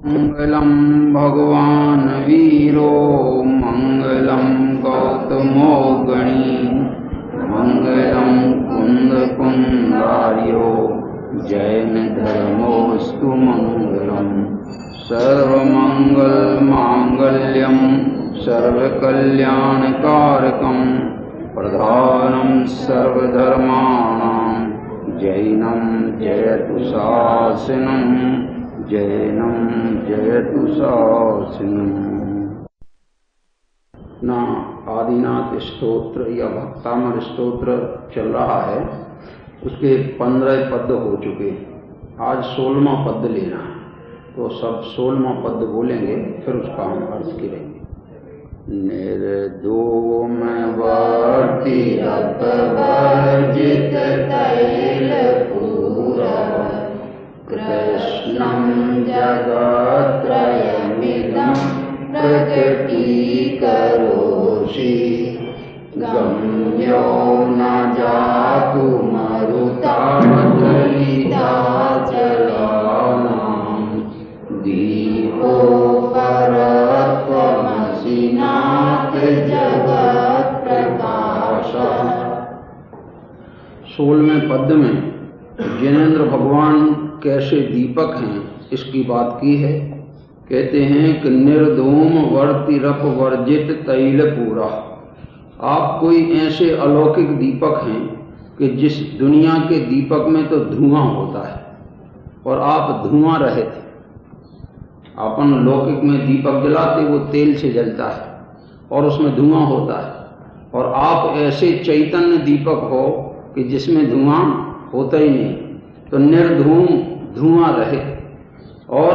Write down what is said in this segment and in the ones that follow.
मंगलम भगवान वीरो मंगलम गौतमो गणी मंगलम कुंद कुंदार्यो जैन धर्मोस्तु मंगलम सर्वमंगल मांगल्यम सर्वकल्याणकारकम प्रधानम सर्वधर्माणां जैनम जयतु शासनम जैनम जयतु शासनम। ना आदिनाथ स्तोत्र या भक्तामर स्तोत्र चल रहा है, उसके 15 पद हो चुके। आज 16वां पद लेना है, तो सब 16वां पद बोलेंगे, फिर उसका हम अर्थ करेंगे। निर्धूम वर्ति अपवर्जित तैलपूरा कृष्णं जगत्त्रयमिदं प्रकटीकरोषि गम्यो न जातु मरुताचलिताचलानां दीपो परत्वमसि नाथ जगत्प्रकाशः। 16वें पद में जिनेंद्र भगवान कैसे दीपक हैं इसकी बात की है। कहते हैं कि निर्धूम वर्तिरप वर्जित तैल पूरा। आप कोई ऐसे अलौकिक दीपक हैं कि जिस दुनिया के दीपक में तो धुआं होता है और आप धुआं रहित। अपन लौकिक में दीपक जलाते वो तेल से जलता है और उसमें धुआं होता है, और आप ऐसे चैतन्य दीपक हो कि जिसमें धुआं होता ही नहीं। तो निर्धूम धुआं रहे, और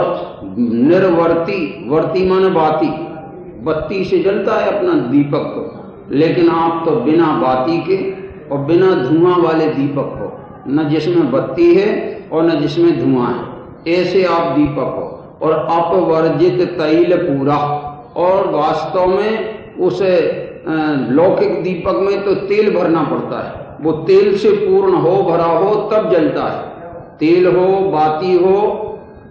निर्वर्ती, वर्ती माने बाती, बत्ती से जलता है अपना दीपक को, लेकिन आप तो बिना बाती के और बिना धुआं वाले दीपक हो, न जिसमें बत्ती है और न जिसमें धुआं है, ऐसे आप दीपक हो। और अपवर्जित तैल पूरा, और वास्तव में उस लौकिक दीपक में तो तेल भरना पड़ता है, वो तेल से पूर्ण हो, भरा हो, तब जलता है। तेल हो, बाती हो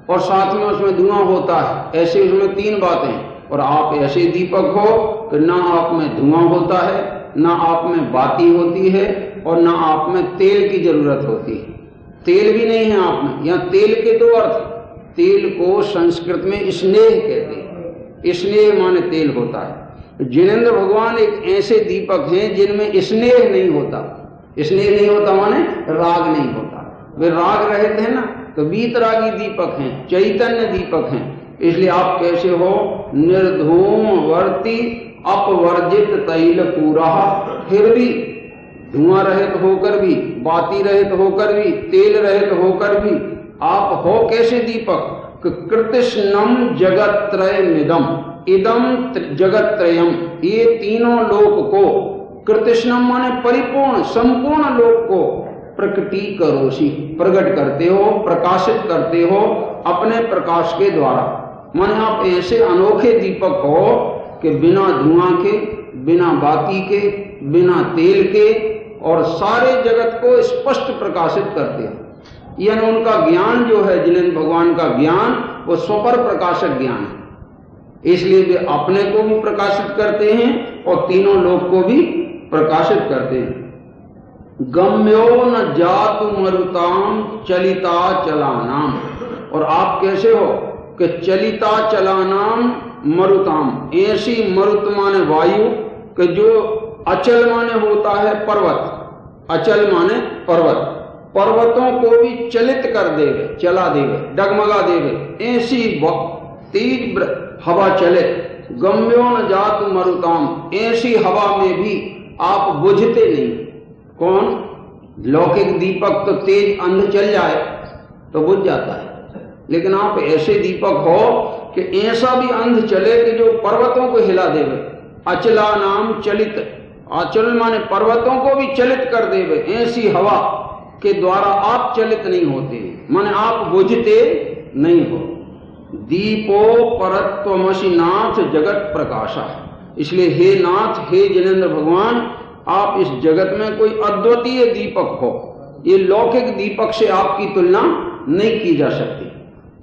और साथ में उसमें धुआं होता है, ऐसे उसमें 3 बातें। और आप ऐसे दीपक हो कि ना आप में धुआं होता है, ना आप में बाती होती है, और ना आप में तेल की जरूरत होती है। तेल भी नहीं है आप में। यहाँ तेल के 2 अर्थ। तेल को संस्कृत में स्नेह कहते हैं, स्नेह माने तेल होता है। जिनेंद्र भगवान एक ऐसे दीपक हैं जिनमें स्नेह नहीं होता। स्नेह नहीं होता माने राग नहीं होता। वे राग रहित है ना, तो वीतरागी दीपक हैं, चैतन्य दीपक हैं। इसलिए आप कैसे हो? निर्धूम वर्ती अपवर्जित तैल पूरा, फिर भी धुआं रहित होकर भी, बाती रहित होकर भी, तेल रहित होकर भी आप हो कैसे दीपक? कृतिष्णम जगत्त्रयमिदम, इदम जगत्त्रयम, ये तीनों लोक को, कृतिष्णम माने परिपूर्ण संपूर्ण लोक को, प्रकटीकरोषि प्रकट करते हो, प्रकाशित करते हो अपने प्रकाश के द्वारा। माने आप ऐसे अनोखे दीपक हो कि बिना धुआं के, बिना बाती के, बिना तेल के, और सारे जगत को स्पष्ट प्रकाशित करते हो। यानी उनका ज्ञान जो है, जिनेंद्र भगवान का ज्ञान, वो स्वपर प्रकाशक ज्ञान है। इसलिए वे अपने को भी प्रकाशित करते हैं और तीनों लोक को भी प्रकाशित करते हैं। गम्यो न जातु मरुताम चलिता चलानाम, और आप कैसे हो कि चलिता चलानाम मरुताम, ऐसी मरुत माने वायु कि जो अचल माने होता है पर्वत, अचल माने पर्वत, पर्वतों को भी चलित कर देवे, चला देवे, डगमगा देवे, ऐसी तेज हवा चले। गम्यो न जातु मरुताम, ऐसी हवा में भी आप बुझते नहीं। कौन? लौकिक दीपक तो तेज अंध चल जाए तो बुझ जाता है, लेकिन आप ऐसे दीपक हो कि ऐसा भी अंध चले कि जो पर्वतों को हिला देवे। अचला नाम चलित, अचल माने पर्वतों को भी चलित कर देवे, ऐसी हवा के द्वारा आप चलित नहीं होते, माने आप बुझते नहीं हो। दीपो परत्वमसि नाथ जगत प्रकाशा, इसलिए हे नाथ, हे जिनेंद्र भगवान, आप इस जगत में कोई अद्वितीय दीपक हो। ये लौकिक दीपक से आपकी तुलना नहीं की जा सकती।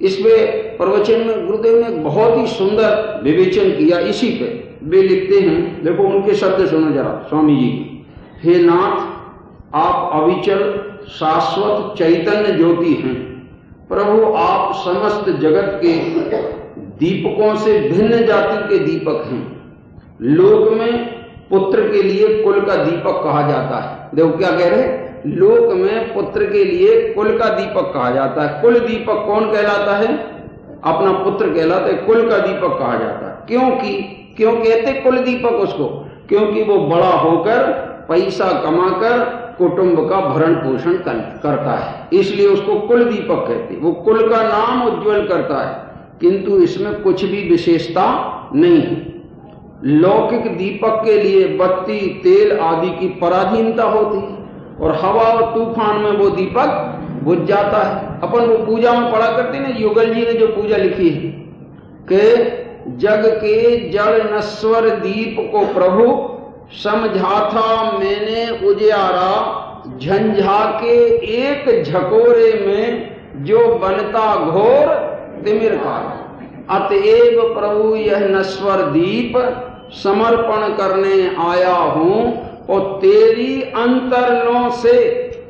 इस पे प्रवचन में गुरुदेव ने बहुत ही सुंदर विवेचन किया। इसी पे वे लिखते हैं, देखो उनके शब्द सुनो जरा स्वामी जी की। हे नाथ, आप अविचल शाश्वत चैतन्य ज्योति हैं। प्रभु, आप समस्त जगत के दीपकों से भिन्न जाति के दीपक हैं। लोक में पुत्र के लिए कुल का दीपक कहा जाता है। देखो क्या कह रहे हैं, लोक में पुत्र के लिए कुल का दीपक कहा जाता है। कुल दीपक कौन कहलाता है? अपना पुत्र कहलाता है। कुल का दीपक कहा जाता है। क्यों कहते कुल दीपक उसको? क्योंकि वो बड़ा होकर पैसा कमाकर कुटुंब का भरण पोषण करता है, इसलिए उसको कुल दीपक कहते हैं। वो कुल का नाम उज्जवल करता है, किंतु इसमें कुछ भी विशेषता नहीं है। लौकिक दीपक के लिए बत्ती, तेल आदि की पराधीनता होती है और हवा और तूफान में वो दीपक बुझ जाता है। अपन वो पूजा में पढ़ा करते ना, युगल जी ने जो पूजा लिखी है कि जग के जड़ नश्वर दीप को प्रभु समझा था मैंने उजियारा, झंझा के एक झकोरे में जो बनता घोर तिमिर का। अतएव प्रभु यह नश्वर दीप समर्पण करने आया हूं और तेरी अंतरलों से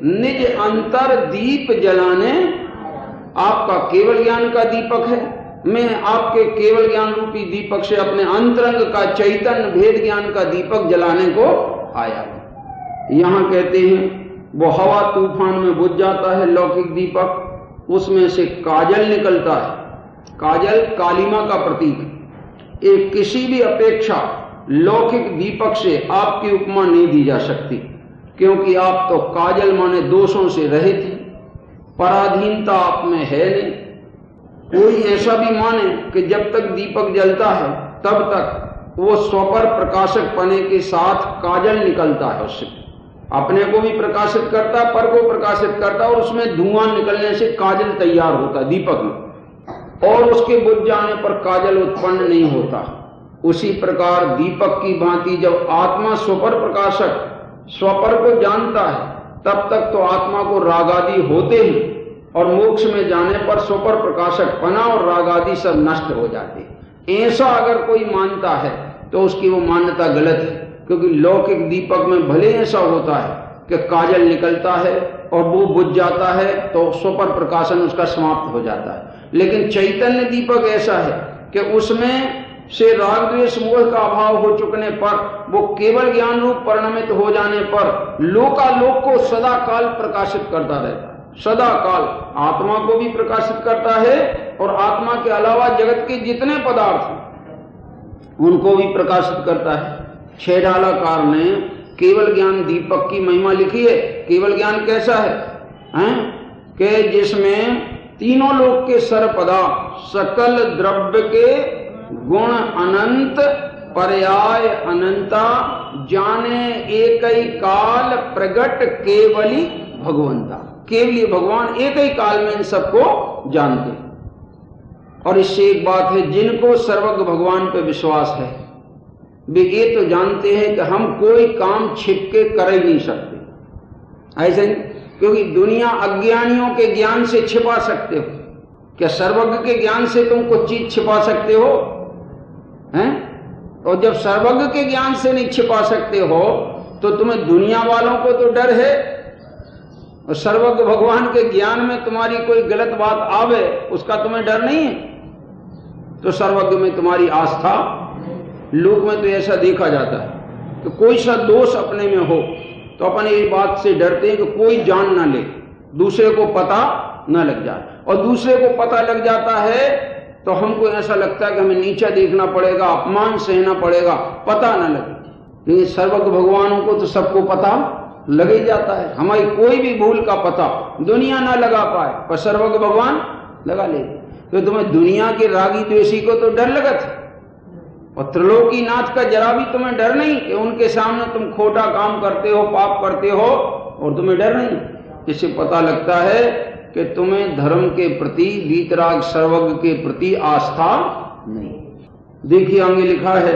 निज अंतर दीप जलाने। आपका केवल ज्ञान का दीपक है, मैं आपके केवल ज्ञान रूपी दीपक से अपने अंतरंग का चैतन्य भेद ज्ञान का दीपक जलाने को आया हूं। यहां कहते हैं वो हवा तूफान में बुझ जाता है लौकिक दीपक, उसमें से काजल निकलता है। काजल कालिमा का प्रतीक। एक किसी भी अपेक्षा लौकिक दीपक से आपकी उपमा नहीं दी जा सकती, क्योंकि आप तो काजल माने दोषों से रहित हैं, पराधीनता आप में है नहीं। कोई ऐसा भी माने कि जब तक दीपक जलता है तब तक वो स्वपर प्रकाशक पने के साथ काजल निकलता है, उससे अपने को भी प्रकाशित करता है, पर को प्रकाशित करता है और उसमें धुआं निकलने से काजल तैयार होता है दीपक में, और उसके बुझ जाने पर काजल उत्पन्न नहीं होता। उसी प्रकार दीपक की भांति जब आत्मा स्वपर प्रकाशक स्वपर को जानता है तब तक तो आत्मा को रागादि होते ही, और मोक्ष में जाने पर स्वपर प्रकाशक पना और रागादि सब नष्ट हो जाते। ऐसा अगर कोई मानता है तो उसकी वो मान्यता गलत है, क्योंकि लौकिक दीपक में भले ऐसा होता है कि काजल निकलता है और वो बुझ जाता है तो स्वपर प्रकाशन उसका समाप्त हो जाता है, लेकिन चैतन्य दीपक ऐसा है कि उसमें से राग द्वेष मोह का अभाव हो चुकने पर, वो केवल ज्ञान रूप परिणमित हो जाने पर लोकालोक को सदा काल प्रकाशित करता रहता है। सदा काल आत्मा को भी प्रकाशित करता है और आत्मा के अलावा जगत के जितने पदार्थ हैं उनको भी प्रकाशित करता है। छेडालाकार ने केवल ज्ञान दीपक की महिमा लिखी है। केवल ज्ञान कैसा है? कि जिसमें तीनों लोक के सर्वपदा सकल द्रव्य के गुण अनंत पर्याय अनंता जाने एक ही काल प्रगट केवली भगवंता। केवली भगवान एक ही काल में इन सबको जानते। और इससे एक बात है, जिनको सर्वज्ञ भगवान पे विश्वास है वे ये तो जानते हैं कि हम कोई काम छिप के कर ही नहीं सकते। ऐसे नहीं, क्योंकि दुनिया अज्ञानियों के ज्ञान से छिपा सकते हो। क्या सर्वज्ञ के ज्ञान से तुम कुछ चीज छिपा सकते हो? हैं? और जब सर्वज्ञ के ज्ञान से नहीं छिपा सकते हो तो तुम्हें दुनिया वालों को तो डर है, और सर्वज्ञ भगवान के ज्ञान में तुम्हारी कोई गलत बात आवे उसका तुम्हें डर नहीं है, तो सर्वज्ञ में तुम्हारी आस्था। लोक में तो ऐसा देखा जाता है कि कोई सा दोष अपने में हो तो अपन ये बात से डरते हैं कि कोई जान ना ले, दूसरे को पता न लग जाए, और दूसरे को पता लग जाता है तो हमको ऐसा लगता है कि हमें नीचा देखना पड़ेगा, अपमान सहना पड़ेगा, पता न लगे। लेकिन सर्वज्ञ भगवानों को तो सबको पता लग ही जाता है। हमारी कोई भी भूल का पता दुनिया ना लगा पाए पर सर्वज्ञ भगवान लगा ले। तो तुम्हें दुनिया के रागी द्वेषी को तो डर लगत है, और त्रिलोकी नाथ का जरा भी तुम्हें डर नहीं कि उनके सामने तुम खोटा काम करते हो, पाप करते हो, और तुम्हें डर नहीं। इससे पता लगता है कि तुम्हें धर्म के प्रति, वीतराग सर्वज्ञ के प्रति आस्था नहीं। देखिए आगे लिखा है,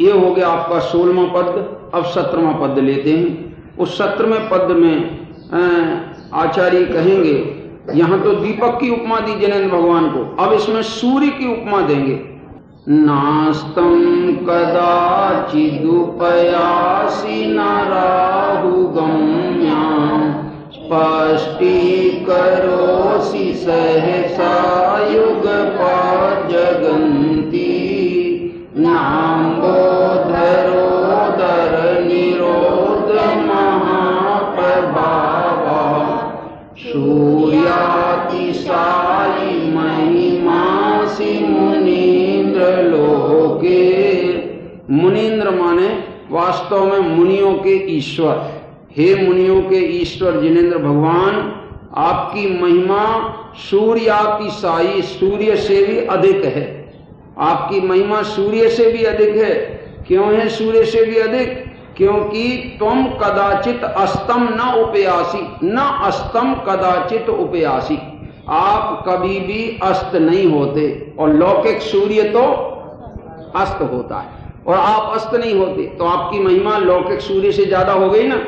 ये हो गया आपका 16वां पद। अब 17वां पद लेते हैं। उस 17वें पद में आचार्य कहेंगे यहां तो दीपक की उपमा दी जिनेंद्र भगवान को, अब इसमें सूर्य की उपमा देंगे। नास्तम कदाचिदुपयासि न राहुगम्यां स्पष्टीकरोषि सहसा युगपज्जगन्ति नाम्बोधरोदर निरोध महाप्रभावा सूर्यातिशायी महिमासि मुनीन्द्र लोके। मुनीन्द्र माने वास्तव में मुनियों के ईश्वर। हे मुनियों के ईश्वर जिनेंद्र भगवान, आपकी महिमा सूर्यातिशायी, सूर्य से भी अधिक है। आपकी महिमा सूर्य से भी अधिक है। क्यों है सूर्य से भी अधिक? क्योंकि तुम कदाचित अस्तम न उपयासी, न अस्तम कदाचित उपयासी, आप कभी भी अस्त नहीं होते। और लौकिक सूर्य तो अस्त होता है और आप अस्त नहीं होते, तो आपकी महिमा लौकिक सूर्य से ज्यादा हो गई ना।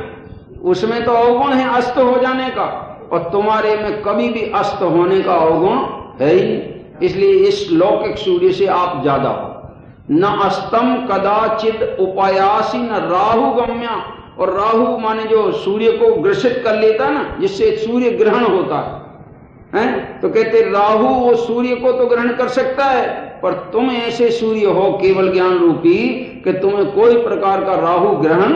उसमें तो अवगुण है अस्त हो जाने का, और तुम्हारे में कभी भी अस्त होने का अवगुण है ही नहीं। इसलिए इस लौकिक सूर्य से आप ज्यादा हो। न अस्तम कदाचित उपयासी न राहु गम्या, और राहु माने जो सूर्य को ग्रसित कर लेता ना, जिससे सूर्य ग्रहण होता है, तो कहते राहु वो सूर्य को तो ग्रहण कर सकता है, पर तुम ऐसे सूर्य हो केवल ज्ञान रूपी कि तुम्हें कोई प्रकार का राहु ग्रहण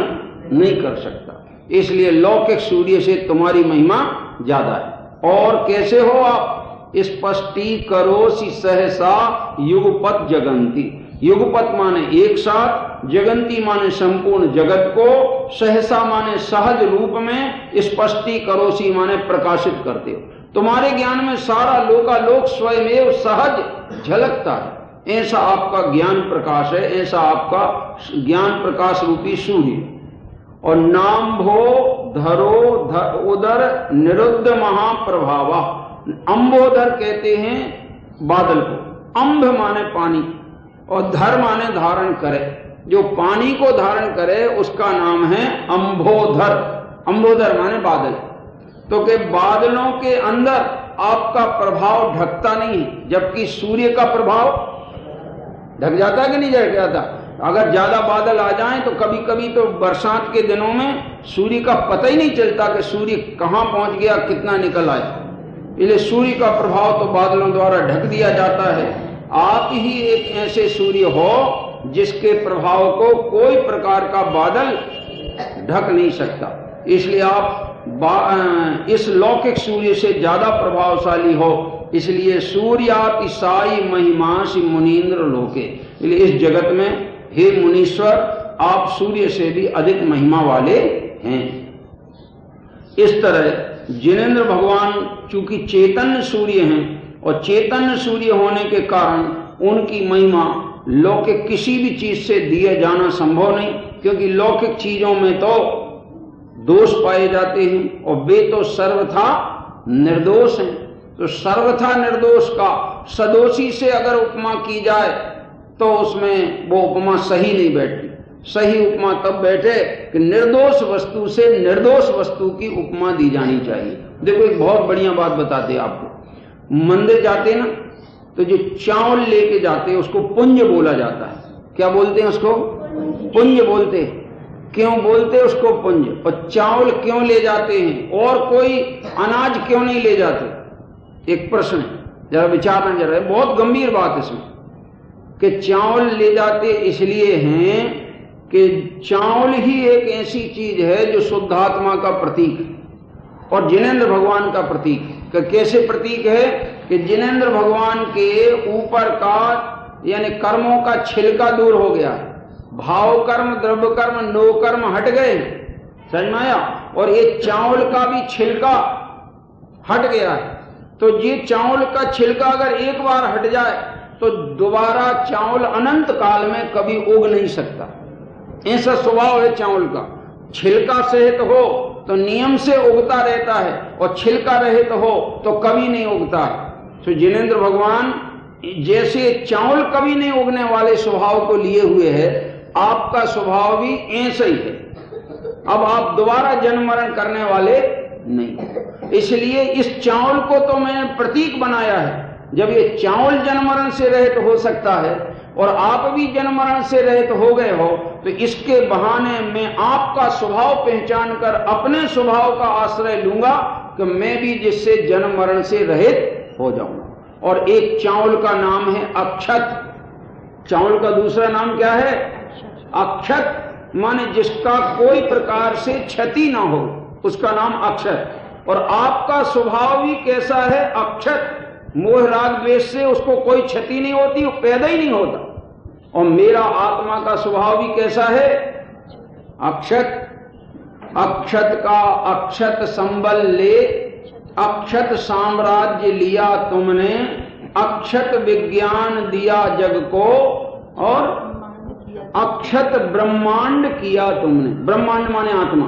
नहीं कर सकता। इसलिए लौकिक सूर्य से तुम्हारी महिमा ज्यादा है। और कैसे हो आप? स्पष्टीकरोषि सहसा युगपत जगंती। युगपत माने एक साथ, जगंती माने संपूर्ण जगत को, सहसा माने सहज रूप में, स्पष्टीकरोषि माने प्रकाशित करते हो। तुम्हारे ज्ञान में सारा लोकालोक स्वयमेव सहज झलकता है। ऐसा आपका ज्ञान प्रकाश है, ऐसा आपका ज्ञान प्रकाश रूपी सूर्य। और नाम्भो धरो उदर निरुद्ध महाप्रभावा। अंबोधर कहते हैं बादल को। अंब माने पानी और धर माने धारण करे। जो पानी को धारण करे उसका नाम है अंबोधर। अंबोधर माने बादल। तो के बादलों के अंदर आपका प्रभाव ढकता नहीं है, जबकि सूर्य का प्रभाव ढक जाता कि नहीं ढक जाता। अगर ज्यादा बादल आ जाएं तो कभी कभी तो बरसात के दिनों में सूर्य का पता ही नहीं चलता कि सूर्य कहां पहुंच गया, कितना निकल आया। इसलिए सूर्य का प्रभाव तो बादलों द्वारा ढक दिया जाता है। आप ही एक ऐसे सूर्य हो जिसके प्रभाव को कोई प्रकार का बादल ढक नहीं सकता। इसलिए आप इस लौकिक सूर्य से ज्यादा प्रभावशाली हो। इसलिए सूर्यातिशायी महिमासि मुनीन्द्र लोके। इसलिए इस जगत में हे मुनीश्वर, आप सूर्य से भी अधिक महिमा वाले हैं। इस तरह जिनेंद्र भगवान चूंकि चैतन्य सूर्य हैं, और चैतन्य सूर्य होने के कारण उनकी महिमा लौकिक किसी भी चीज से दिए जाना संभव नहीं, क्योंकि लौकिक चीजों में तो दोष पाए जाते हैं और वे तो सर्वथा निर्दोष हैं। तो सर्वथा निर्दोष का सदोषी से अगर उपमा की जाए तो उसमें वो उपमा सही नहीं बैठती। सही उपमा तब बैठे कि निर्दोष वस्तु से निर्दोष वस्तु की उपमा दी जानी चाहिए। देखो एक बहुत बढ़िया बात बताते हैं आपको। मंदिर जाते ना, तो जो चावल लेके जाते हैं उसको पुंज बोला जाता है। क्या बोलते हैं उसको? पुंज बोलते हैं। क्यों बोलते हैं उसको पुंज? और चावल क्यों ले जाते हैं और कोई अनाज क्यों नहीं ले जाते? एक प्रश्न है, जरा विचारना जरा है, बहुत गंभीर बात इसमें। कि चावल ले जाते इसलिए हैं कि चावल ही एक ऐसी चीज है जो शुद्धात्मा का प्रतीक है और जिनेंद्र भगवान का प्रतीक है। कि कैसे प्रतीक है? कि जिनेंद्र भगवान के ऊपर का यानी कर्मों का छिलका दूर हो गया है। भाव कर्म, द्रव्य कर्म, नो कर्म हट गए, समझ में आया? और ये चावल का भी छिलका हट गया है। तो ये चावल का छिलका अगर एक बार हट जाए तो दोबारा चावल अनंत काल में कभी उग नहीं सकता। ऐसा स्वभाव है चावल का। छिलका सहित हो तो नियम से उगता रहता है और छिलका रहित हो तो कभी नहीं उगता है। तो जिनेंद्र भगवान जैसे चावल कभी नहीं उगने वाले स्वभाव को लिए हुए है, आपका स्वभाव भी ऐसा ही है। अब आप दोबारा जन्म मरण करने वाले नहीं। इसलिए इस चावल को तो मैंने प्रतीक बनाया है। जब ये चावल जन्म मरण से रहित हो सकता है और आप भी जन्म मरण से रहित हो गए हो, तो इसके बहाने मैं आपका स्वभाव पहचान कर अपने स्वभाव का आश्रय लूंगा कि मैं भी जिससे जन्म मरण से रहित हो जाऊंगा। और एक चावल का नाम है अक्षत। चावल का दूसरा नाम क्या है? अक्षत, माने जिसका कोई प्रकार से क्षति ना हो, उसका नाम अक्षत। और आपका स्वभाव भी कैसा है? अक्षत। मोह राग द्वेष से उसको कोई क्षति नहीं होती, वो पैदा ही नहीं होता। और मेरा आत्मा का स्वभाव भी कैसा है? अक्षत। अक्षत का अक्षत संबल ले, अक्षत साम्राज्य लिया तुमने, अक्षत विज्ञान दिया जग को, और अक्षत ब्रह्मांड किया तुमने। ब्रह्मांड माने आत्मा।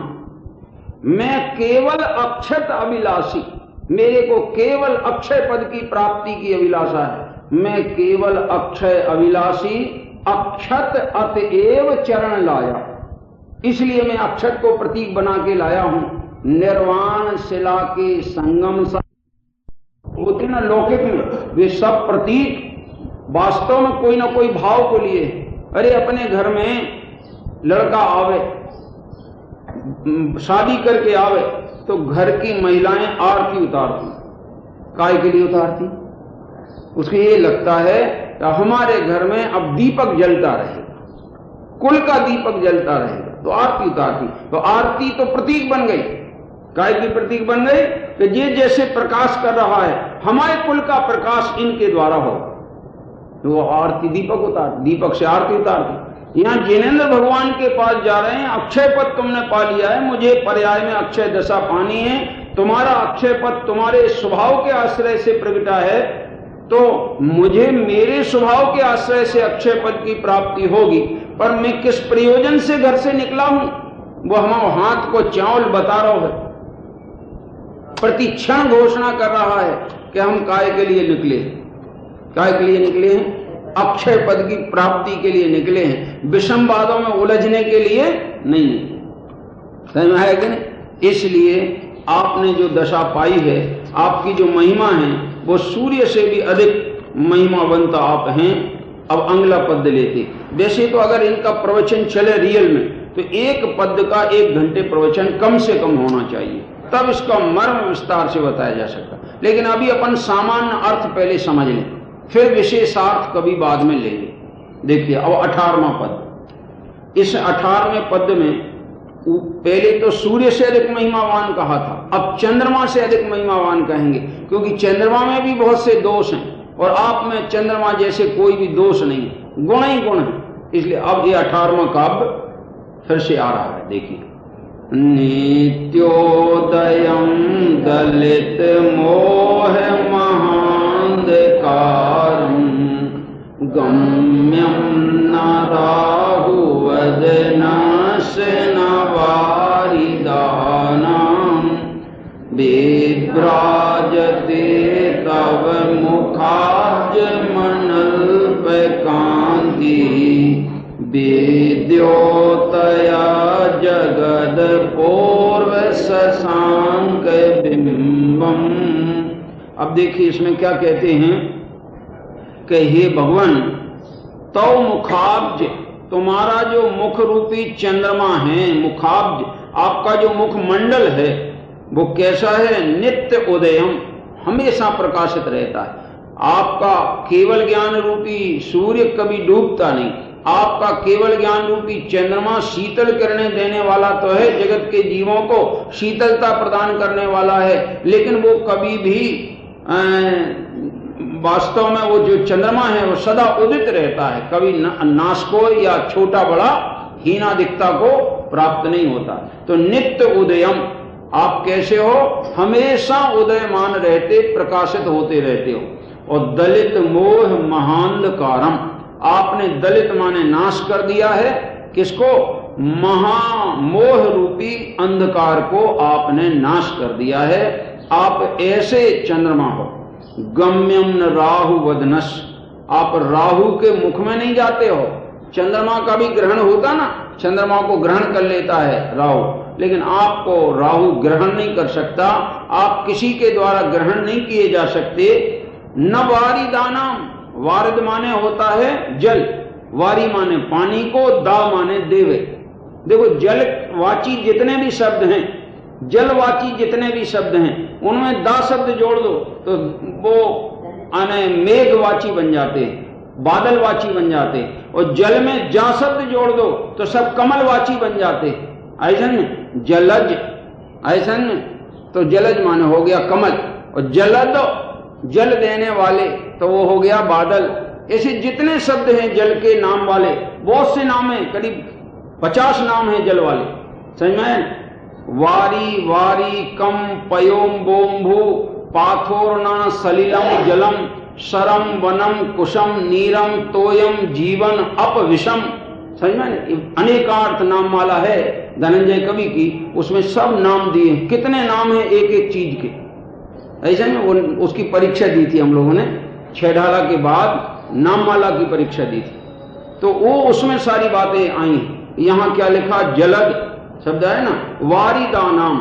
मैं केवल अक्षत अभिलाषी, मेरे को केवल अक्षय पद की प्राप्ति की अभिलाषा है। मैं केवल अक्षय अभिलाषी, अक्षत अतएव चरण लाया, इसलिए मैं अक्षत को प्रतीक बना के लाया हूं। निर्वाण शिला के संगम सा होते ना लौकिक में, वे सब प्रतीक वास्तव में कोई ना कोई भाव को लिए। अरे अपने घर में लड़का आवे, शादी करके आवे, तो घर की महिलाएं आरती उतारती। काय के लिए उतारती? उसको ये लगता है कि हमारे घर में अब दीपक जलता रहेगा, कुल का दीपक जलता रहेगा, तो आरती उतारती। तो आरती तो प्रतीक बन गई। काय की प्रतीक बन गई कि ये जैसे प्रकाश कर रहा है, हमारे कुल का प्रकाश इनके द्वारा हो, तो वो आरती दीपक उतारती, दीपक से आरती उतारती। यहां जिनेंद्र भगवान के पास जा रहे हैं, अक्षय पद तुमने पा लिया है, मुझे पर्याय में अक्षय दशा पानी है। तुम्हारा अक्षय पद तुम्हारे स्वभाव के आश्रय से प्रगटा है, तो मुझे मेरे स्वभाव के आश्रय से अक्षय पद की प्राप्ति होगी। पर मैं किस प्रयोजन से घर से निकला हूं, वो हम हाथ को चावल बता रहा है, प्रतिक्षण घोषणा कर रहा है कि हम काय के लिए निकले। काय के लिए निकले हैं? अक्षय पद की प्राप्ति के लिए निकले हैं, विषमवादों में उलझने के लिए नहीं। समझ में आया कि नहीं? इसलिए आपने जो दशा पाई है, आपकी जो महिमा है, वो सूर्य से भी अधिक महिमावंत आप हैं। अब अगला पद लेते। वैसे तो अगर इनका प्रवचन चले रियल में, तो एक पद का 1 घंटे प्रवचन कम से कम होना चाहिए, तब इसका मर्म विस्तार से बताया जा सकता। लेकिन अभी अपन सामान्य अर्थ पहले समझ लें, फिर विशेषार्थ कभी बाद में लेंगे। देखिए अब 18वां पद। इस 18वें पद में पहले तो सूर्य से अधिक महिमावान कहा था, अब चंद्रमा से अधिक महिमावान कहेंगे, क्योंकि चंद्रमा में भी बहुत से दोष हैं और आप में चंद्रमा जैसे कोई भी दोष नहीं, गुण ही गुण है। इसलिए अब ये 18वां काव्य फिर से आ रहा है। देखिए, नित्योदयं दलित मोह महांधकारं गम्यं न राहुवदनश्नवारिदानां विभ्राजते तव मुखाब्जमनल्पकान्तिः विद्योतया जगद पूर्व शशांक बिंबम। अब देखिए इसमें क्या कहते हैं कि हे भगवान, तो मुखाब्ज, तुम्हारा जो मुख रूपी चंद्रमा है, मुखाब्ज आपका जो मुख मंडल है, वो कैसा है? नित्य उदयम, हमेशा प्रकाशित रहता है। आपका केवल ज्ञान रूपी सूर्य कभी डूबता नहीं। आपका केवल ज्ञान रूपी चंद्रमा शीतल किरणें देने वाला तो है, जगत के जीवों को शीतलता प्रदान करने वाला है, लेकिन वो कभी भी वास्तव में वो जो चंद्रमा है वो सदा उदित रहता है, कभी नाश को या छोटा बड़ा हीनादिकता को प्राप्त नहीं होता। तो नित्य उदयम, आप कैसे हो? हमेशा उदयमान रहते, प्रकाशित होते रहते हो। और दलित मोह महांधकारम, आपने दलित माने नाश कर दिया है। किसको? महामोह रूपी अंधकार को आपने नाश कर दिया है। आप ऐसे चंद्रमा हो। गम्यम न राहु वदनस, आप राहु के मुख में नहीं जाते हो। चंद्रमा का भी ग्रहण होता ना, चंद्रमा को ग्रहण कर लेता है राहु, लेकिन आपको राहु ग्रहण नहीं कर सकता, आप किसी के द्वारा ग्रहण नहीं किए जा सकते। न वारिदानाम, वारिद माने होता है जल, वारी माने पानी को, दा माने देवे। देखो जलवाची जितने भी शब्द हैं, जलवाची जितने भी शब्द हैं, उनमें दा शब्द जोड़ दो तो वो आने मेघवाची बन जाते हैं, बादलवाची बन जाते हैं। और जल में जा शब्द जोड़ दो तो सब कमलवाची बन जाते हैं। ऐसा नहीं, जलज, ऐसा नहीं, तो जलज माने हो गया कमल, और जलद जल देने वाले तो वो हो गया बादल। ऐसे जितने शब्द हैं जल के नाम वाले, बहुत से नाम हैं, करीब 50 नाम हैं जल वाले, समझ में? वारी, वारी, कम, पयोम, बोम्भू, पाथोरना, सलिलम, जलम, शरम, वनम, कुशम, नीरम, तोयम, जीवन, अपविषम, समझ में? अनेकार्थ नाम माला है धनंजय कवि की, उसमें सब नाम दिए। कितने नाम हैं एक एक चीज के, ऐसा नहीं? वो उसकी परीक्षा दी थी हम लोगों ने, छेडाला के बाद नाममाला की परीक्षा दी थी, तो वो उसमें सारी बातें आई। यहां क्या लिखा? जलद शब्द है ना, वारिदा नाम,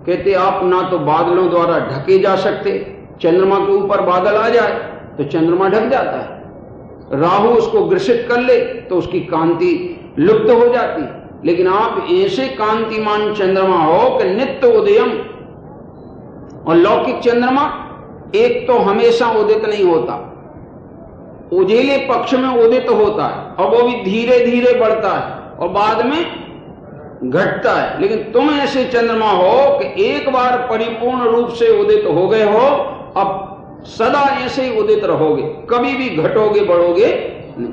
कहते आप ना तो बादलों द्वारा ढके जा सकते, चंद्रमा के ऊपर बादल आ जाए तो चंद्रमा ढक जाता है, राहु उसको ग्रसित कर ले तो उसकी कांति लुप्त हो जाती, लेकिन आप ऐसे कांतिमान चंद्रमा हो कि नित्य उदयम। और लौकिक चंद्रमा एक तो हमेशा उदित नहीं होता, उजेले पक्ष में उदित होता है और वो भी धीरे धीरे बढ़ता है और बाद में घटता है, लेकिन तुम ऐसे चंद्रमा हो कि एक बार परिपूर्ण रूप से उदित हो गए हो, अब सदा ऐसे ही उदित रहोगे, कभी भी घटोगे बढ़ोगे नहीं।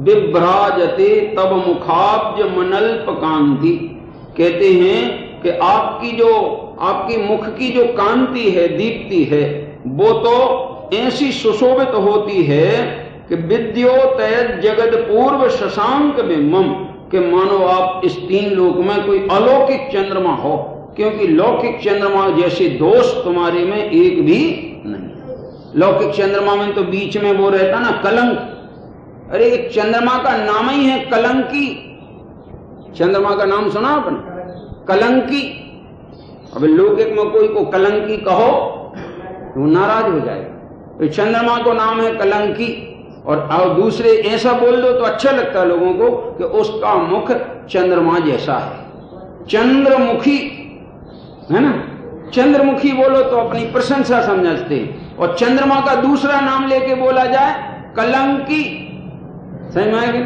विभ्राजते तब मुखाब्ज मनल्प कांति, कहते हैं कि आपकी मुख की जो कांति है, दीप्ति है, वो तो ऐसी सुशोभित होती है कि विद्योतय जगत पूर्व शशांक बिंबम, कि मानो आप इस 3 लोक में कोई अलौकिक चंद्रमा हो, क्योंकि लौकिक चंद्रमा जैसे दोष तुम्हारे में एक भी नहीं। लौकिक चंद्रमा में तो बीच में वो रहता ना कलंक, अरे एक चंद्रमा का नाम ही है कलंकी। चंद्रमा का नाम सुना आपने? कलंकी। अब लौकिक में कोई को कलंकी कहो तो वो नाराज हो जाएगा, तो चंद्रमा को नाम है कलंकी। और दूसरे ऐसा बोल दो तो अच्छा लगता है लोगों को कि उसका मुख चंद्रमा जैसा है, चंद्रमुखी है ना, चंद्रमुखी बोलो तो अपनी प्रशंसा समझते हैं, और चंद्रमा का दूसरा नाम लेके बोला जाए कलंकी, समझ में आएगी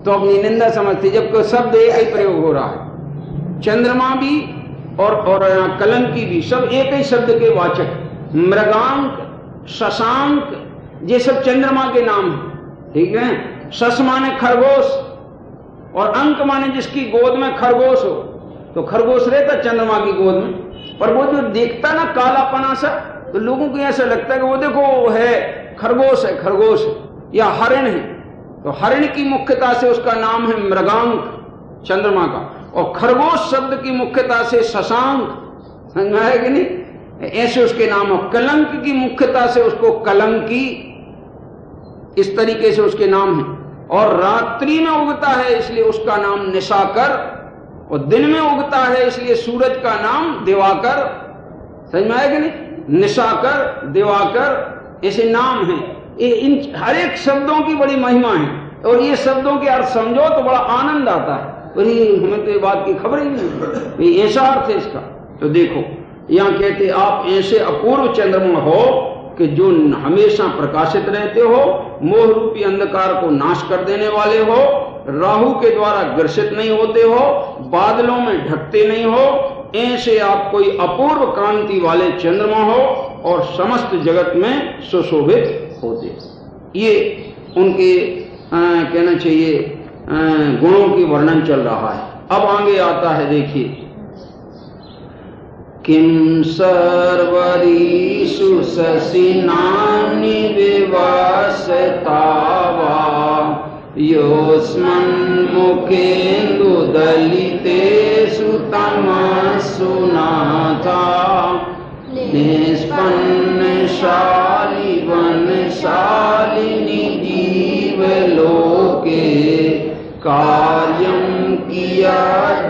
तो अपनी निंदा समझते, जबकि शब्द एक ही प्रयोग हो रहा है। चंद्रमा भी और कलंकी भी सब एक ही शब्द के वाचक। मृगांक, शशांक, ये सब चंद्रमा के नाम है, ठीक है? शश माने खरगोश और अंक माने जिसकी गोद में खरगोश हो, तो खरगोश रहता चंद्रमा की गोद में, पर वो जो देखता ना कालापना सा, तो लोगों को ऐसा लगता है कि वो देखो वो है खरगोश है, खरगोश या हरिण है, तो हरिण की मुख्यता से उसका नाम है मृगांक चंद्रमा का, और खरगोश शब्द की मुख्यता से शशांक, समझ में आया कि नहीं? ऐसे उसके नाम हो। कलंक की मुख्यता से उसको कलंकी, इस तरीके से उसके नाम है। और रात्रि में उगता है इसलिए उसका नाम निशाकर, और दिन में उगता है इसलिए सूरज का नाम दिवाकर, समझ में आया कि नहीं? निशाकर, दिवाकर, ऐसे नाम हैं। इन हर एक शब्दों की बड़ी महिमा है, और ये शब्दों के अर्थ समझो तो बड़ा आनंद आता है। हमें तो ये बात की खबर ही नहीं, ये ऐसा अर्थ है इसका। तो देखो यहां कहते आप ऐसे अपूर्व चंद्रमा हो कि जो हमेशा प्रकाशित रहते हो, मोह रूपी अंधकार को नाश कर देने वाले हो, राहु के द्वारा ग्रसित नहीं होते हो, बादलों में ढकते नहीं हो, ऐसे आप कोई अपूर्व कांति वाले चंद्रमा हो और समस्त जगत में सुशोभित होते। ये उनके कहना चाहिए गुणों की वर्णन चल रहा है। अब आगे आता है, देखिए, किम सर्वरीषु शशिनानि विवासतावा योऽस्मन्मुखेन्दुदलितेषु तमस्सु नाथा निष्पन्नशाली वनशालिनी जीवलोके कार्यं किया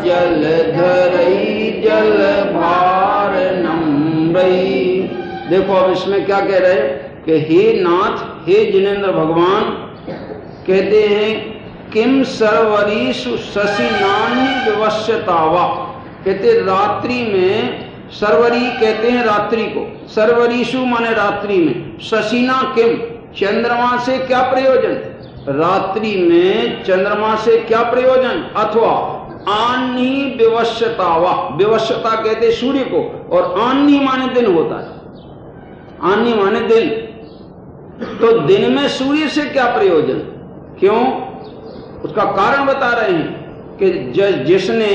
जल धरई जल भार नम्रई। देखो अब इसमें क्या कह रहे हैं कि हे नाथ, हे जिनेंद्र भगवान, कहते हैं किम सर्वरीषु शशिनानि विवश्यतावा। कहते रात्रि में, सर्वरी कहते हैं रात्रि को, सर्वरीषु माने रात्रि में, शशिना किम चंद्रमा से क्या प्रयोजन, रात्रि में चंद्रमा से क्या प्रयोजन, अथवा आन्नी विवश्यतावा, विवश्यता कहते सूर्य को, और आन्नी माने दिन होता है, आन्नी माने दिन, तो दिन में सूर्य से क्या प्रयोजन, क्यों, उसका कारण बता रहे हैं कि जिसने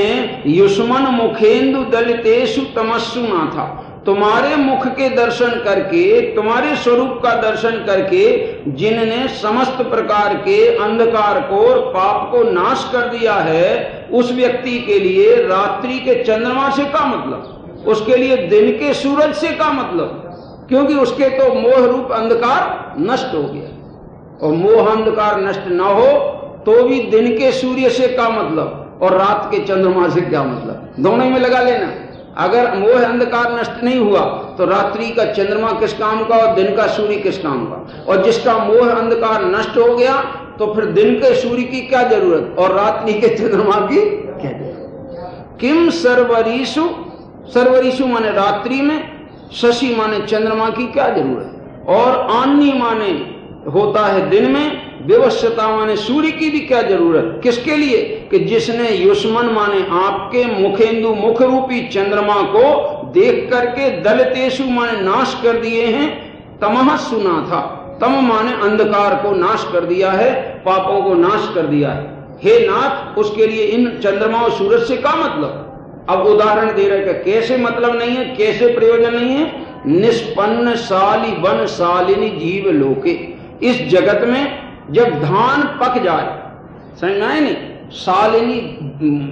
युष्मन मुखेंदु दलितेषु तमस्सु ना था, तुम्हारे मुख के दर्शन करके, तुम्हारे स्वरूप का दर्शन करके जिनने समस्त प्रकार के अंधकार को और पाप को नाश कर दिया है, उस व्यक्ति के लिए रात्रि के चंद्रमा से क्या मतलब, उसके लिए दिन के सूरज से क्या मतलब, क्योंकि उसके तो मोह रूप अंधकार नष्ट हो गया, और मोह अंधकार नष्ट न हो तो भी दिन के सूर्य से क्या मतलब और रात के चंद्रमा से क्या मतलब, दोनों में लगा लेना। अगर मोह अंधकार नष्ट नहीं हुआ तो रात्रि का चंद्रमा किस काम का और दिन का सूर्य किस काम का, और जिसका मोह अंधकार नष्ट हो गया तो फिर दिन के सूर्य की क्या जरूरत और रात्रि के चंद्रमा की क्या जरूरत। किम सर्वरीषु, सर्वरीषु माने रात्रि में, शशि माने चंद्रमा की क्या जरूरत, और आन्नी माने होता है दिन में, विवश्यता माने सूर्य की भी क्या जरूरत, किसके लिए, कि जिसने युष्मन माने आपके मुखेंदु मुख रूपी चंद्रमा को देख करके दलितेषु माने नाश कर दिए हैं, तमह सुना था, तम माने अंधकार को नाश कर दिया है, पापों को नाश कर दिया है। हे नाथ, उसके लिए इन चंद्रमा और सूरज से क्या मतलब। अब उदाहरण दे रहे हैं, कैसे मतलब नहीं है, कैसे प्रयोजन नहीं है, निष्पन्न शाली वन शालिनी जीव लोके, इस जगत में जब धान पक जाए, समझ में आए नहीं, शालिनी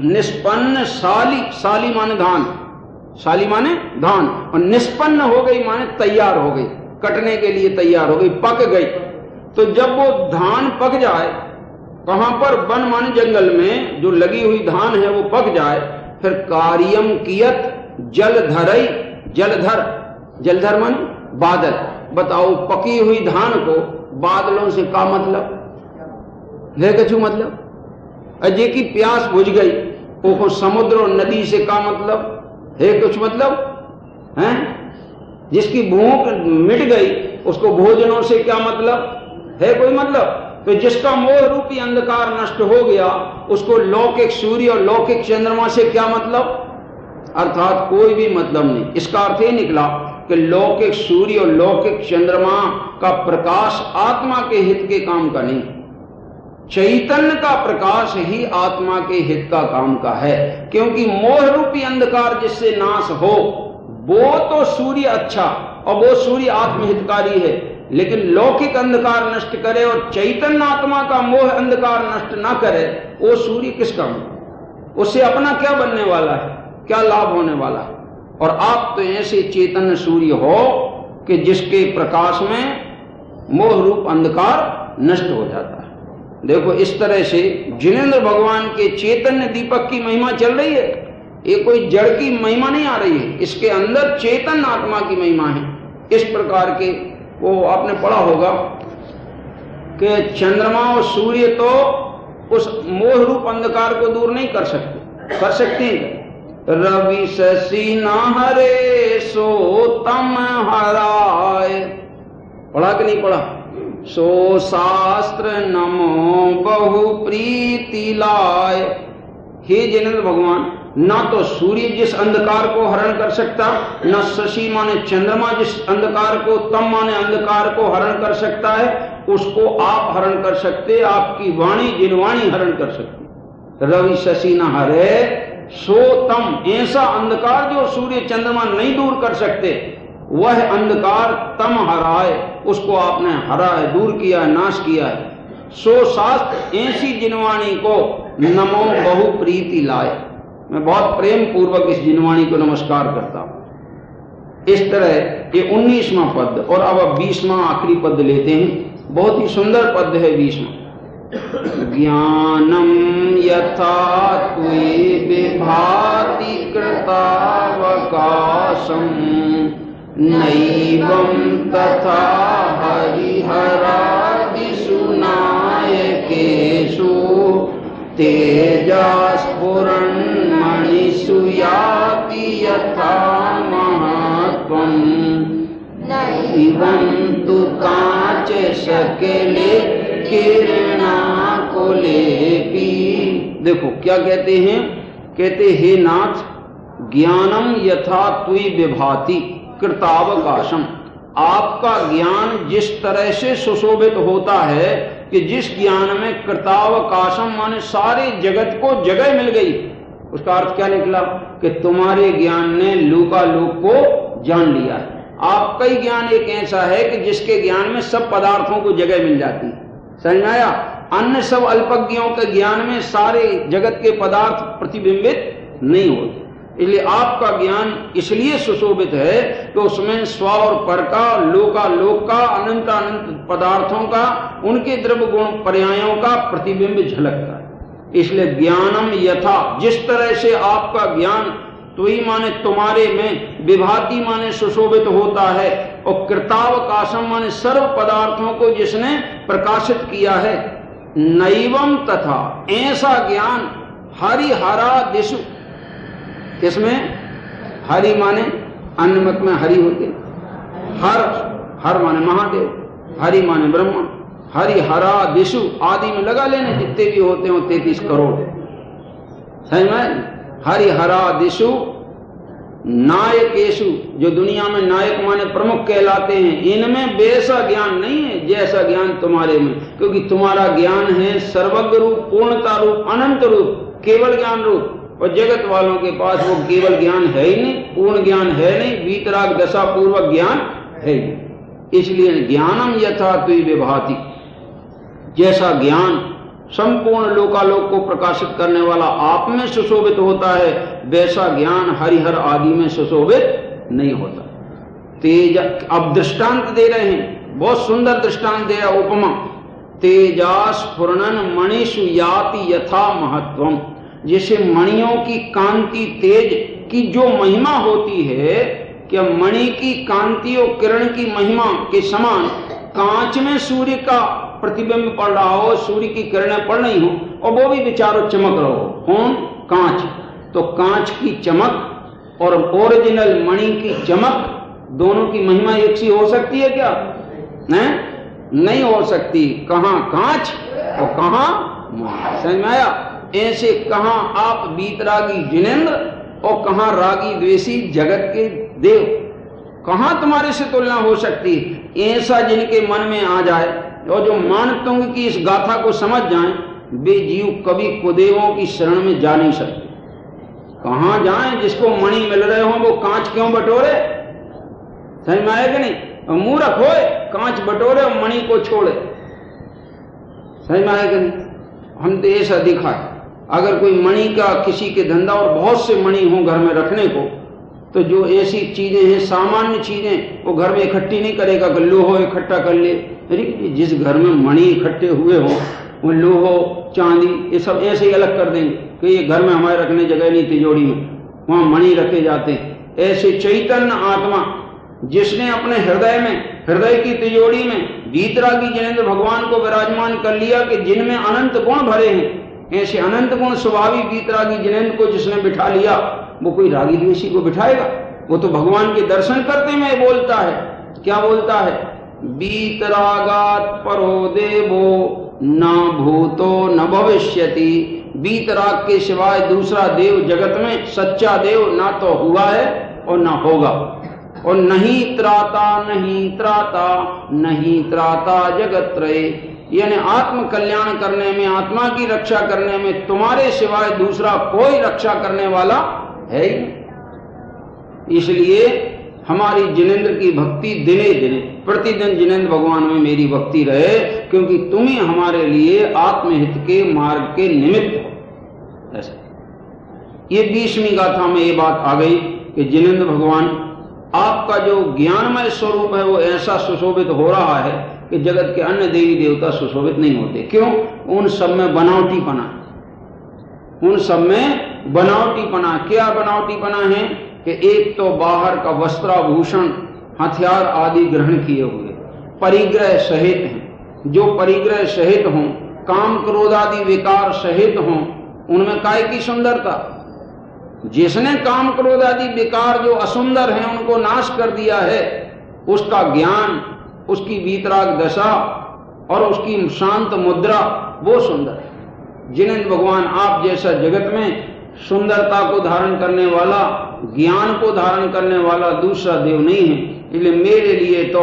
निष्पन्न, शाली, शाली माने धान, शाली माने धान, और निष्पन्न हो गई माने तैयार हो गई, कटने के लिए तैयार हो गई, पक गई। तो जब वो धान पक जाए, कहां पर, वन माने जंगल में जो लगी हुई धान है वो पक जाए, फिर कार्यम कियत जलधरई, जलधर, जलधर माने बादल। बताओ पकी हुई धान को बादलों से क्या मतलब है, कछु मतलब, अजय की प्यास बुझ गई वो समुद्र और नदी से क्या मतलब है, कुछ मतलब है, जिसकी भूख मिट गई उसको भोजनों से क्या मतलब है, कोई मतलब। तो जिसका मोह रूपी अंधकार नष्ट हो गया उसको लौकिक सूर्य और लौकिक चंद्रमा से क्या मतलब, अर्थात कोई भी मतलब नहीं। इसका अर्थ ये निकला कि लौकिक सूर्य और लौकिक चंद्रमा का प्रकाश आत्मा के हित के काम का नहीं, चैतन्य का प्रकाश ही आत्मा के हित का काम का है। क्योंकि मोह रूपी अंधकार जिससे नाश हो वो तो सूर्य अच्छा, और वो सूर्य आत्महितकारी है, लेकिन लौकिक अंधकार नष्ट करे और चैतन्य आत्मा का मोह अंधकार नष्ट ना करे, वो सूर्य किस काम, उससे अपना क्या बनने वाला है, क्या लाभ होने वाला है। और आप तो ऐसे चैतन्य सूर्य हो कि जिसके प्रकाश में मोह रूप अंधकार नष्ट हो जाता है। देखो इस तरह से जिनेंद्र भगवान के चैतन्य दीपक की महिमा चल रही है, ये कोई जड़ की महिमा नहीं आ रही है, इसके अंदर चैतन्य आत्मा की महिमा है। इस प्रकार के वो आपने पढ़ा होगा कि चंद्रमा और सूर्य तो उस मोह रूप अंधकार को दूर नहीं कर सकते, कर सकते हैं। रवि शशि न हरे सो तम हराय, पढ़ा कि नहीं पढ़ा, सो शास्त्र नमो बहु प्रीति लाय। हे जिनेंद्र भगवान, ना तो सूर्य जिस अंधकार को हरण कर सकता, न शशि माने चंद्रमा जिस अंधकार को, तम माने अंधकार को हरण कर सकता है, उसको आप हरण कर सकते, आपकी वाणी जिनवाणी हरण कर सकती। रवि शशि न हरे सो तम, ऐसा अंधकार जो सूर्य चंद्रमा नहीं दूर कर सकते, वह अंधकार तम हराए, उसको आपने हरा है, दूर किया है, नाश किया है। सो शास्त्र ऐसी जिनवाणी को नमो बहु प्रीति लाए, मैं बहुत प्रेम पूर्वक इस जिनवाणी को नमस्कार करता हूं। इस तरह ये 19वां पद, और अब 20वां आखिरी पद लेते हैं। बहुत ही सुंदर पद है 20वां। ज्ञानम यथा त्वयि विभाति कृतावकाशम नैवं तथा हरिहरादिषु नायकेषु तेजस्फुरन्मणिषु याति यथा महत्त्वम् नैवं तु कांच सकले किरणाकुलेपि। देखो क्या कहते हैं, कहते हे नाथ, ज्ञानम यथा त्वयि विभाति कृतावकाशम, आपका ज्ञान जिस तरह से सुशोभित होता है कि जिस ज्ञान में कृतावकाशम माने सारे जगत को जगह मिल गई। उसका अर्थ क्या निकला कि तुम्हारे ज्ञान ने लोकालोक को जान लिया है। आपका ही ज्ञान एक ऐसा है कि जिसके ज्ञान में सब पदार्थों को जगह मिल जाती है। समझ में आया? अन्य सब अल्पज्ञों के ज्ञान में सारे जगत के पदार्थ प्रतिबिंबित नहीं होते। इसलिए आपका ज्ञान इसलिए सुशोभित है कि उसमें स्व और पर का, लोकालोक का, अनंत अनंत पदार्थों का, उनके द्रव्य गुण पर्यायों का प्रतिबिंब झलकता है। इसलिए ज्ञानम यथा, जिस तरह से आपका ज्ञान त्वयि माने तुम्हारे में, विभाति माने सुशोभित होता है, और कृतावकाशम माने सर्व पदार्थों को जिसने प्रकाशित किया है, नैवम तथा, ऐसा ज्ञान हरिहरा दिशु, किसमें? हरि माने अन्नमत में हरि होते, हर माने महादेव, हरि माने ब्रह्मा, हरिहरा दिशु आदि में लगा लेने जितने भी होते हो 33 करोड़। समझ में? हरिहरा दिशु नायकेशु, जो दुनिया में नायक माने प्रमुख कहलाते हैं, इनमें वैसा ज्ञान नहीं है जैसा ज्ञान तुम्हारे में, क्योंकि तुम्हारा ज्ञान है सर्वज्ञ रूप, पूर्णता रूप, अनंत रूप, केवल ज्ञान रूप। और जगत वालों के पास वो केवल ज्ञान है ही नहीं, पूर्ण ज्ञान है नहीं, वीतराग दशा पूर्वक ज्ञान है ही। इसलिए ज्ञानम यथा त्वयि विभाति, जैसा ज्ञान संपूर्ण लोकालोक को प्रकाशित करने वाला आप में सुशोभित होता है, वैसा ज्ञान हरिहर आदि में सुशोभित नहीं होता। तेज, अब दृष्टांत दे रहे हैं, बहुत सुंदर दृष्टांत दे रहा, उपमा। तेजास्फुरणन मणिषु याति यथा महत्वम, जैसे मणियों की कांति तेज की जो महिमा होती है, क्या मणि की कांति और किरण की महिमा के समान कांच में सूर्य का प्रतिबिंब पड़ रहा हो, सूर्य की किरणें पड़ रही हो, और वो भी विचारो चमक रहा हो, कौन? कांच। तो कांच की चमक और ओरिजिनल मणि की चमक, दोनों की महिमा एक सी हो सकती है क्या? नहीं हो सकती। कहां कांच और कहां मणि। समझ में आया? ऐसे कहां आप बीतरागी जिनेंद्र और कहां रागी द्वेषी जगत के देव, कहां तुम्हारे से तुलना हो सकती है? ऐसा जिनके मन में आ जाए और जो मानतुंग की इस गाथा को समझ जाएं, वे जीव कभी कुदेवों की शरण में जा नहीं सकते। कहां जाएं? जिसको मणि मिल रहे हो वो कांच क्यों बटोरे? समझ में आया कि नहीं? मूर्ख होए, कांच बटोरे और मणि को छोड़े। समझ में आया कि नहीं? हम तो ऐसा दिखा है, अगर कोई मणि का किसी के धंधा और बहुत से मणि हो घर में रखने को, तो जो ऐसी चीजें हैं, सामान्य चीजें, वो घर में इकट्ठी नहीं करेगा कि लोहो इकट्ठा कर ले। जिस घर में मणि इकट्ठे हुए हो, वो लोहो चांदी ये सब ऐसे ही अलग कर देंगे कि ये घर में हमारे रखने जगह नहीं, तिजोरी में वहां मणि रखे जाते हैं। ऐसे चैतन्य आत्मा जिसने अपने हृदय में, हृदय की तिजोरी में वीतरागी जिनेंद्र भगवान को विराजमान कर लिया कि जिनमें अनंत गुण भरे हैं, ऐसे अनंत गुण स्वभावी वीतरागी जिनेंद्र को जिसने बिठा लिया, वो कोई रागी द्वेषी को बिठाएगा? वो तो भगवान के दर्शन करते में बोलता है। क्या बोलता है? वीतरागात परो देवो न भूतो न भविष्यति, वीतराग के सिवाय दूसरा देव जगत में, सच्चा देव ना तो हुआ है और ना होगा। और नहीं त्राता नहीं त्राता नहीं त्राता जगत त्रय, यानी आत्म कल्याण करने में, आत्मा की रक्षा करने में तुम्हारे सिवाय दूसरा कोई रक्षा करने वाला है ही। इसलिए हमारी जिनेंद्र की भक्ति दिने दिने प्रतिदिन जिनेंद्र भगवान में मेरी भक्ति रहे, क्योंकि तुम ही हमारे लिए आत्महित के मार्ग के निमित्त हो। ऐसा ये 20वीं गाथा में ये बात आ गई कि जिनेंद्र भगवान आपका जो ज्ञानमय स्वरूप है वो ऐसा सुशोभित हो रहा है कि जगत के अन्य देवी देवता सुशोभित नहीं होते। क्यों? उन सब में बनावटीपना, उन सब में बनावटीपना। क्या बनावटीपना है कि एक तो बाहर का वस्त्राभूषण, हथियार आदि ग्रहण किए हुए, परिग्रह सहित हैं। जो परिग्रह सहित हों, काम क्रोध आदि विकार सहित हों, उनमें काय की सुंदरता। जिसने काम क्रोध आदि विकार जो असुंदर हैं उनको नाश कर दिया है, उसका ज्ञान, उसकी वीतराग दशा और उसकी शांत मुद्रा वो सुंदर है। जिनेंद्र भगवान आप जैसा जगत में सुंदरता को धारण करने वाला, ज्ञान को धारण करने वाला दूसरा देव नहीं है। इसलिए मेरे लिए तो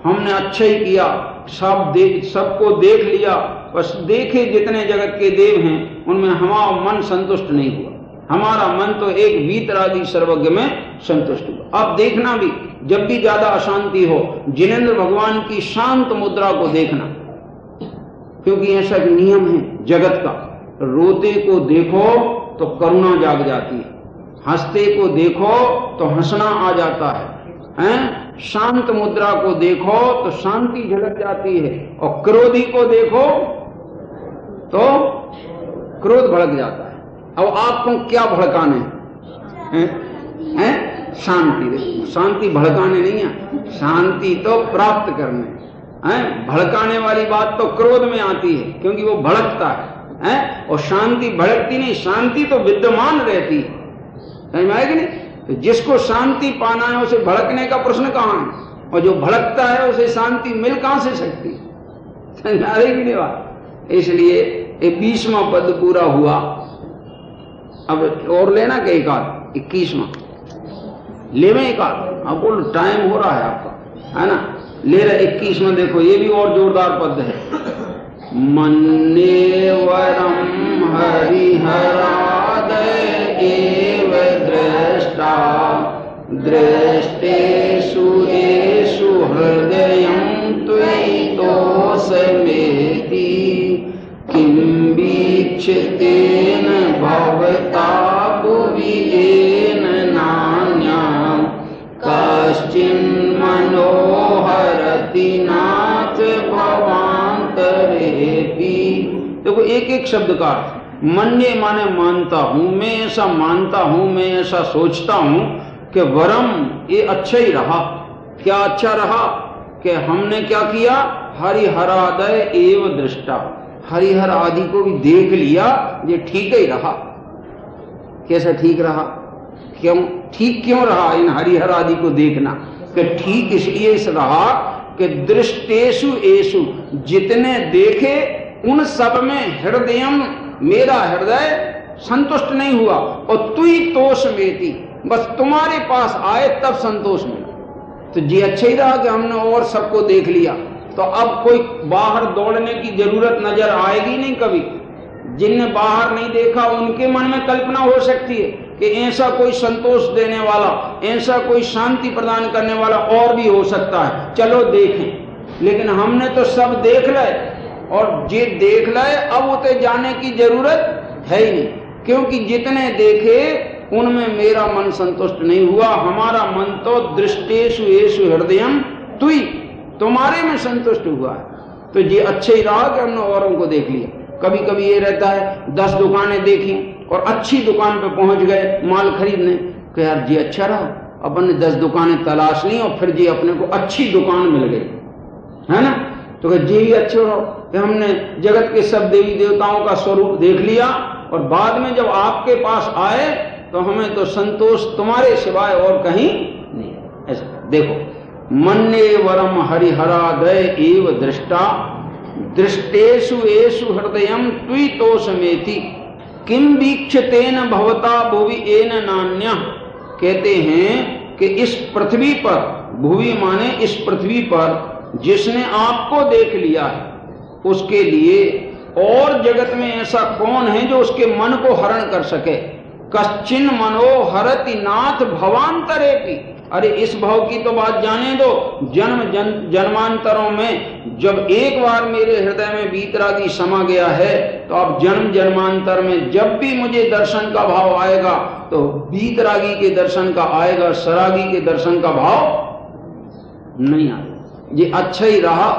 हमने अच्छा ही किया, सबको देख लिया, बस देखे जितने जगत के देव हैं उनमें हमारा मन संतुष्ट नहीं हुआ। हमारा मन तो एक वीतरागी सर्वज्ञ में संतुष्ट हुआ। अब देखना भी, जब भी ज्यादा अशांति हो, जिनेंद्र भगवान की शांत मुद्रा को देखना, क्योंकि ऐसा एक नियम है जगत का। रोते को देखो तो करुणा जाग जाती है, हंसते को देखो तो हंसना आ जाता है? शांत मुद्रा को देखो तो शांति झलक जाती है, और क्रोधी को देखो तो क्रोध भड़क जाता है। अब आपको क्या भड़काने हैं? शांति। देखो, शांति भड़काने नहीं है, शांति तो प्राप्त करने है। भड़काने वाली बात तो क्रोध में आती है, क्योंकि वो भड़कता है, और शांति भड़कती नहीं, शांति तो विद्यमान रहती है। समझ में आएगी नहीं? तो जिसको शांति पाना है उसे भड़कने का प्रश्न कहां है, और जो भड़कता है उसे शांति मिल कहां से सकती है? समझ में आ रही नहीं बात? इसलिए ये 20वां पद पूरा हुआ। अब और लेना क्या? एक आध 21वां ले में एक आध। अब बोल टाइम हो रहा है आपका, है ना? ले रहे 21वां देखो, ये भी और जोरदार पद है। मन्नेवरम हरिहरादय एव दृष्टा दृष्टेषु येषु हृदयं त्वयितोषमेति किं वीक्षितेन भवता भुवि येन नान्यं कश्चिन्मनोहरति नाथ भवान्तरेऽपि। देखो, एक एक शब्द का अर्थ। मन्ये माने मानता हूं, मैं ऐसा मानता हूं, मैं ऐसा सोचता हूं कि वरम ये अच्छा ही रहा। क्या अच्छा रहा? कि हमने क्या किया? हरिहरादय एव दृष्टा, हरिहर आदि को भी देख लिया, ये ठीक ही रहा। कैसा ठीक रहा? क्यों ठीक क्यों रहा इन हरिहर आदि को देखना? कि ठीक इसलिए रहा कि दृष्टेषु एषु, जितने देखे उन सब में हृदयम, मेरा हृदय संतुष्ट नहीं हुआ, और तुई तोष मेती, बस तुम्हारे पास आए तब संतोष मिला। तो जी अच्छा ही रहा कि हमने और सबको देख लिया, तो अब कोई बाहर दौड़ने की जरूरत नजर आएगी नहीं कभी। जिनने बाहर नहीं देखा उनके मन में कल्पना हो सकती है कि ऐसा कोई संतोष देने वाला, ऐसा कोई शांति प्रदान करने वाला और भी हो सकता है, चलो देखें। लेकिन हमने तो सब देख लिया, और जे देख लिया अब उते जाने की जरूरत है ही नहीं, क्योंकि जितने देखे उनमें मेरा मन संतुष्ट नहीं हुआ। हमारा मन तो दृष्टेषु येषु हृदयम तुई, तुम्हारे में संतुष्ट हुआ है। तो ये अच्छे ही रहा कि हमने औरों को देख लिया। कभी कभी ये रहता है 10 दुकानें देखी और अच्छी दुकान पे पहुंच गए माल खरीदने, कि यार जी अच्छा रहा, अपन ने 10 दुकानें तलाश ली और फिर जी अपने को अच्छी दुकान मिल गई, है ना? तो जी भी अच्छे रहो कि हमने जगत के सब देवी देवताओं का स्वरूप देख लिया, और बाद में जब आपके पास आए तो हमें तो संतोष तुम्हारे सिवाय और कहीं नहीं। ऐसा देखो, मन्ने वरम हरिहरादय एव दृष्टा दृष्टेषु येषु हृदयम त्वयितोषमेति किम वीक्षतेन भवता भुवि येन नान्यः। कहते हैं कि इस पृथ्वी पर, भुवि माने इस पृथ्वी पर जिसने आपको देख लिया है, उसके लिए और जगत में ऐसा कौन है जो उसके मन को हरण कर सके? कश्चिन मनोहरति नाथ भवांतरेपि। अरे इस भाव की तो बात जाने दो, जन्मांतरों में जब एक बार मेरे हृदय में वीतरागी समा गया है, तो अब जन्म जन्मांतर में जब भी मुझे दर्शन का भाव आएगा तो वीतरागी के दर्शन का आएगा, सरागी के दर्शन का भाव नहीं आएगा। ये अच्छा ही रहा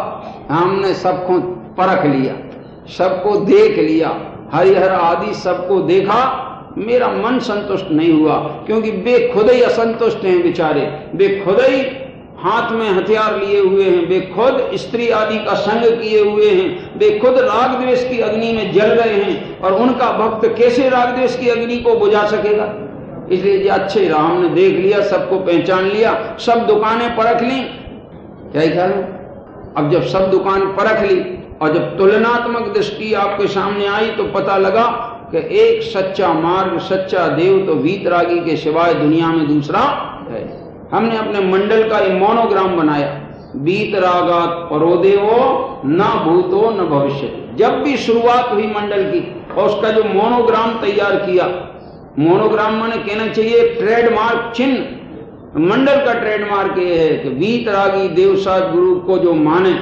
हमने सबको परख लिया, सबको देख लिया, हरिहर आदि सबको देखा, मेरा मन संतुष्ट नहीं हुआ, क्योंकि वे खुद ही असंतुष्ट हैं बेचारे, वे खुद ही हाथ में हथियार लिए हुए हैं, वे खुद स्त्री आदि का संग किए हुए हैं, वे खुद राग द्वेष की अग्नि में जल रहे हैं, और उनका भक्त कैसे राग द्वेष की अग्नि को बुझा सकेगा। इसलिए ये अच्छे रहा, हमने देख लिया, सबको पहचान लिया, सब दुकानें परख ली। क्या ख्याल है? अब जब सब दुकान परख ली और जब तुलनात्मक दृष्टि आपके सामने आई तो पता लगा कि एक सच्चा मार्ग, सच्चा देव तो वीतरागी के सिवाय दुनिया में दूसरा है। हमने अपने मंडल का एक मोनोग्राम बनाया, वीतरागात परो देवो न भूतो न भविष्य। जब भी शुरुआत हुई मंडल की और उसका जो मोनोग्राम तैयार किया, मोनोग्राम माने कहना चाहिए ट्रेडमार्क चिन्ह, मंडल का ट्रेडमार्क ये है कि वीतरागी देवसाज गुरु को जो माने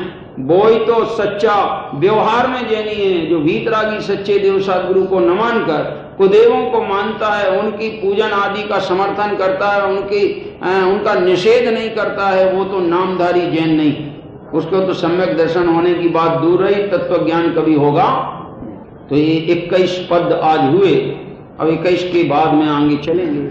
वो ही तो सच्चा व्यवहार में जैनी है। जो वीतरागी सच्चे देवसाज गुरु को न मानकर कुदेवों को मानता है, उनकी पूजन आदि का समर्थन करता है, उनका निषेध नहीं करता है, वो तो नामधारी जैन नहीं, उसको तो सम्यक दर्शन होने की बात दूर रही, तत्व ज्ञान कभी होगा। तो ये 21 पद आज हुए, अब 21 के बाद में आगे चलेंगे।